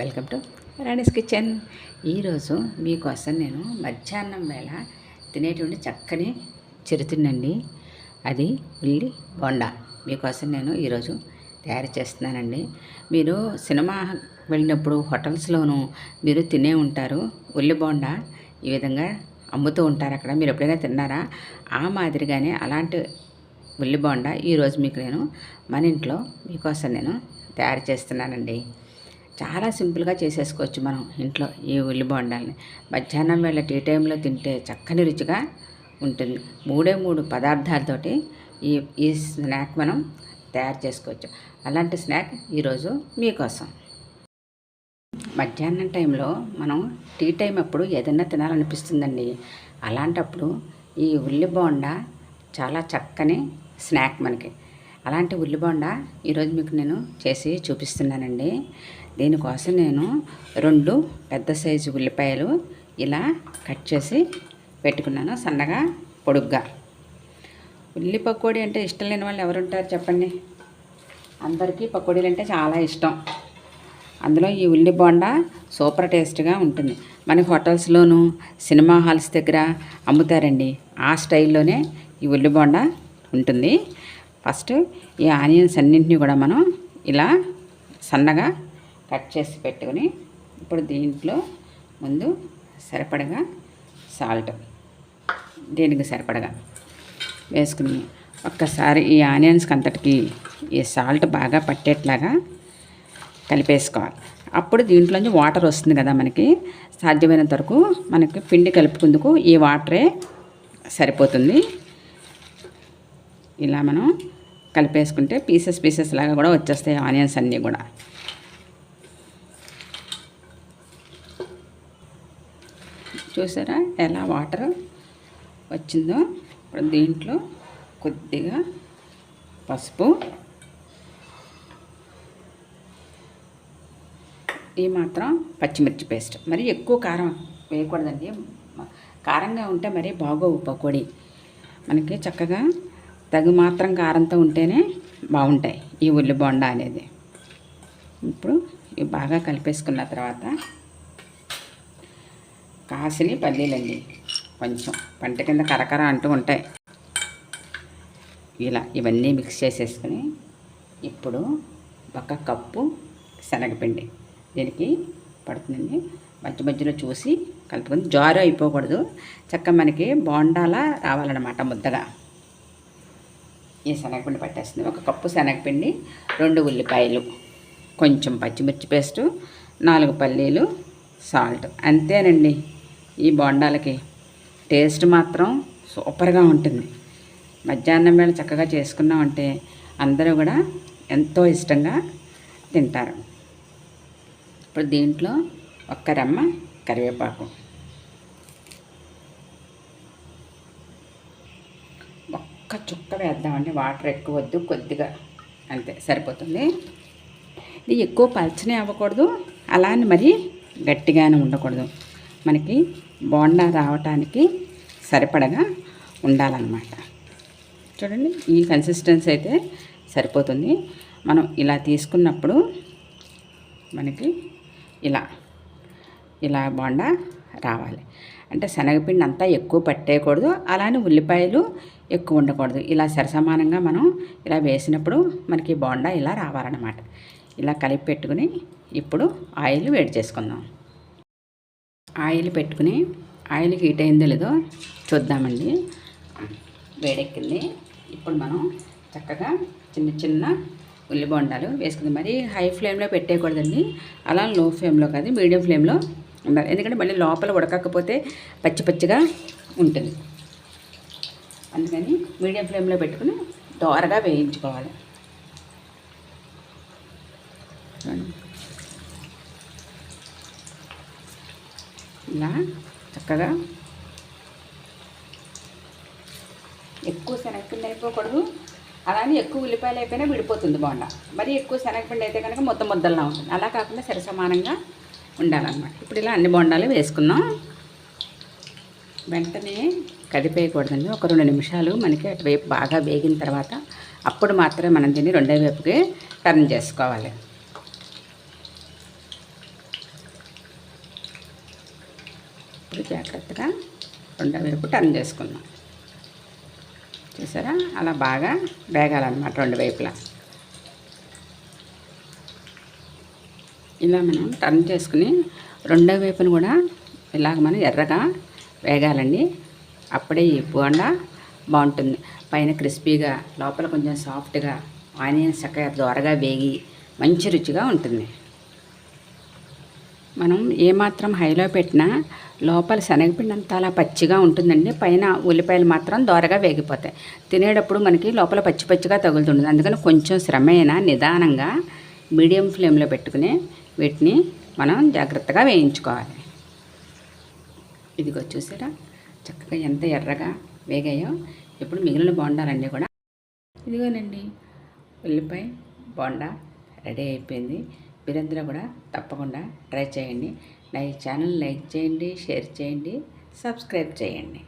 Welcome to Rani's kitchen. ఈరోజు మీకోసం నేను మధ్యాహ్నం వేళ తినేటువంటి చక్కని చిరుతిండండి, అది ఉల్లి బోండా మీకోసం నేను ఈరోజు తయారు చేస్తున్నానండి. మీరు సినిమా వెళ్ళినప్పుడు హోటల్స్లోనూ మీరు తినే ఉంటారు. ఉల్లి బోండా ఈ విధంగా అమ్ముతూ ఉంటారు అక్కడ. మీరు ఎప్పుడైనా తిన్నారా? ఆ మాదిరిగానే అలాంటి ఉల్లి బోండా ఈరోజు మీకు నేను మన ఇంట్లో మీకోసం నేను తయారు చేస్తున్నానండి. చాలా సింపుల్గా చేసేసుకోవచ్చు మనం ఇంట్లో ఈ ఉల్లి బోండాలని. మధ్యాహ్నం వేళ టీ టైంలో తింటే చక్కని రుచిగా ఉంటుంది. మూడు పదార్థాలతోటి ఈ ఈ స్నాక్ మనం తయారు చేసుకోవచ్చు. అలాంటి స్నాక్ ఈరోజు మీకోసం. మధ్యాహ్నం టైంలో మనం టీ టైం అప్పుడు ఏదైనా తినాలనిపిస్తుందండి. అలాంటప్పుడు ఈ ఉల్లి బోండా చాలా చక్కని స్నాక్ మనకి. అలాంటి ఉల్లి బోండా ఈరోజు మీకు నేను చేసి చూపిస్తున్నానండి. దీనికోసం నేను 2 పెద్ద సైజు ఉల్లిపాయలు ఇలా కట్ చేసి పెట్టుకున్నాను, సన్నగా పొడుగ్గా. ఉల్లి పకోడీ అంటే ఇష్టం లేని వాళ్ళు ఎవరుంటారు చెప్పండి? అందరికీ పకోడీలు అంటే చాలా ఇష్టం. అందులో ఈ ఉల్లి బోండా సూపర్ టేస్ట్గా ఉంటుంది. మనకి హోటల్స్లోనూ సినిమా హాల్స్ దగ్గర అమ్ముతారండి. ఆ స్టైల్లోనే ఈ ఉల్లి బోండా ఉంటుంది. ఫస్ట్ ఈ ఆనియన్స్ అన్నింటినీ కూడా మనం ఇలా సన్నగా కట్ చేసి పెట్టుకుని, ఇప్పుడు దీంట్లో ముందు సరిపడగా సాల్ట్, దీనికి సరిపడగా వేసుకుని ఒక్కసారి ఈ ఆనియన్స్కి అంతటికి ఈ సాల్ట్ బాగా పట్టేట్లాగా కలిపేసుకోవాలి. అప్పుడు దీంట్లోంచి వాటర్ వస్తుంది కదా మనకి. సాధ్యమైనంత వరకు మనకి పిండి కలుపుకుందుకు ఈ వాటరే సరిపోతుంది. ఇలా మనం కలిపేసుకుంటే పీసెస్ లాగా కూడా వచ్చేస్తాయి ఆనియన్స్ అన్నీ కూడా. చూసారా ఎలా వాటర్ వచ్చిందో? ఇప్పుడు దీంట్లో కొద్దిగా పసుపు, ఈ మాత్రం పచ్చిమిర్చి పేస్ట్. మరి ఎక్కువ కారం వేయకూడదండి, కారంగా ఉంటే మరీ బాగోవు పకోడీ. మనకి చక్కగా తగు మాత్రం కారంతో ఉంటేనే బాగుంటాయి ఈ ఉల్లి బోండా అనేది. ఇప్పుడు ఇవి బాగా కలిపేసుకున్న తర్వాత కాసిని పల్లీలండి, కొంచెం పంట కింద కరకర అంటూ ఉంటాయి. ఇలా ఇవన్నీ మిక్స్ చేసేసుకుని ఇప్పుడు 1 కప్పు శనగపిండి దీనికి పడుతుందండి. మధ్యలో చూసి కలుపుకొని, జారు అయిపోకూడదు, చక్క మనకి బోండాలా రావాలన్నమాట ముద్దగా. ఈ శనగపిండి పట్టేస్తుంది. 1 కప్పు శనగపిండి, 2 ఉల్లిపాయలు, కొంచెం పచ్చిమిర్చి పేస్టు, 4 పల్లీలు, సాల్ట్. అంతేనండి. ఈ బోండాలకి టేస్ట్ మాత్రం సూపర్గా ఉంటుంది. మధ్యాహ్నం వేళ చక్కగా చేసుకున్నామంటే అందరూ కూడా ఎంతో ఇష్టంగా తింటారు. ఇప్పుడు దీంట్లో 1 రెమ్మ కరివేపాకు, ఒక్క చుక్క వేద్దామండి. వాటర్ ఎక్కువ వద్దు, కొద్దిగా అంతే సరిపోతుంది. ఇది ఎక్కువ పల్చనే అవ్వకూడదు, అలా అని మరీ గట్టిగానే ఉండకూడదు. మనకి బోండా రావటానికి సరిపడగా ఉండాలన్నమాట. చూడండి, ఈ కన్సిస్టెన్సీ అయితే సరిపోతుంది. మనం ఇలా తీసుకున్నప్పుడు మనకి ఇలా బోండా రావాలి. అంటే శనగపిండి అంతా ఎక్కువ పట్టేయకూడదు, అలానే ఉల్లిపాయలు ఎక్కువ ఉండకూడదు. ఇలా సరసమానంగా మనం ఇలా వేసినప్పుడు మనకి బోండా ఇలా రావాలన్నమాట. ఇలా కలిపి పెట్టుకుని ఇప్పుడు ఆయిల్ వేడి చేసుకుందాం. ఆయిల్ పెట్టుకుని, ఆయిల్ హీట్ అయిందో లేదో చూద్దామండి. వేడెక్కింది. ఇప్పుడు మనం చక్కగా చిన్న ఉల్లి బోండాలు వేసుకుందాం. మరి హై ఫ్లేమ్లో పెట్టేయకూడదండి, అలా లో ఫ్లేమ్లో కాదు, మీడియం ఫ్లేమ్లో ఉండాలి. ఎందుకంటే మళ్ళీ లోపల ఉడకకపోతే పచ్చిగా ఉంటుంది. అందుకని మీడియం ఫ్లేమ్లో పెట్టుకుని దోరగా వేయించుకోవాలి. ఇలా చక్కగా ఎక్కువ శనగపిండి అయిపోకూడదు, అలానే ఎక్కువ ఉల్లిపాయలు అయిపోయినా విడిపోతుంది బోండా. మరి ఎక్కువ శనగపిండి అయితే కనుక ముద్దలా ఉంటుంది. అలా కాకుండా సరిసమానంగా ఉండాలన్నమాట. ఇప్పుడు ఇలా అన్ని బోండాలు వేసుకుందాం. వెంటనే కదిపేయకూడదండి. 2 నిమిషాలు మనకి అటువైపు బాగా వేగిన తర్వాత అప్పుడు మాత్రమే మనం దీన్ని రెండో వైపుకి టర్న్ చేసుకోవాలి. ఇప్పుడు జాగ్రత్తగా రెండో వైపు టర్న్ చేసుకుందాం. చూసారా, అలా బాగా వేగాలన్నమాట రెండు వైపులా. ఇలా మనం టర్న్ చేసుకుని రెండో వైపును కూడా ఇలాగ మనం ఎర్రగా వేగాలండి. అప్పుడే ఈ బోండా బాగుంటుంది. పైన క్రిస్పీగా, లోపల కొంచెం సాఫ్ట్గా, ఆనియన్స్ చక్కగా దోరగా వేగి మంచి రుచిగా ఉంటుంది. మనం ఏమాత్రం హైలో పెట్టినా లోపల శనగపిండి అంతా అలా పచ్చిగా ఉంటుందండి. పైన ఉల్లిపాయలు మాత్రం దోరగా వేగిపోతాయి. తినేటప్పుడు మనకి లోపల పచ్చి పచ్చిగా తగులుతుంది. అందుకని కొంచెం శ్రమైనా నిదానంగా మీడియం ఫ్లేమ్లో పెట్టుకుని వీటిని మనం జాగ్రత్తగా వేయించుకోవాలి. ఇదిగో చూసారా చక్కగా ఎంత ఎర్రగా వేగాయో. ఇప్పుడు మిగిలిన బోండాలన్నీ కూడా ఇదిగోనండి, ఉల్లిపాయ బోండా రెడీ అయిపోయింది. మీరందరూ కూడా తప్పకుండా ట్రై చేయండి. నా ఈ ఛానల్ లైక్ చేయండి, షేర్ చేయండి, సబ్స్క్రైబ్ చేయండి.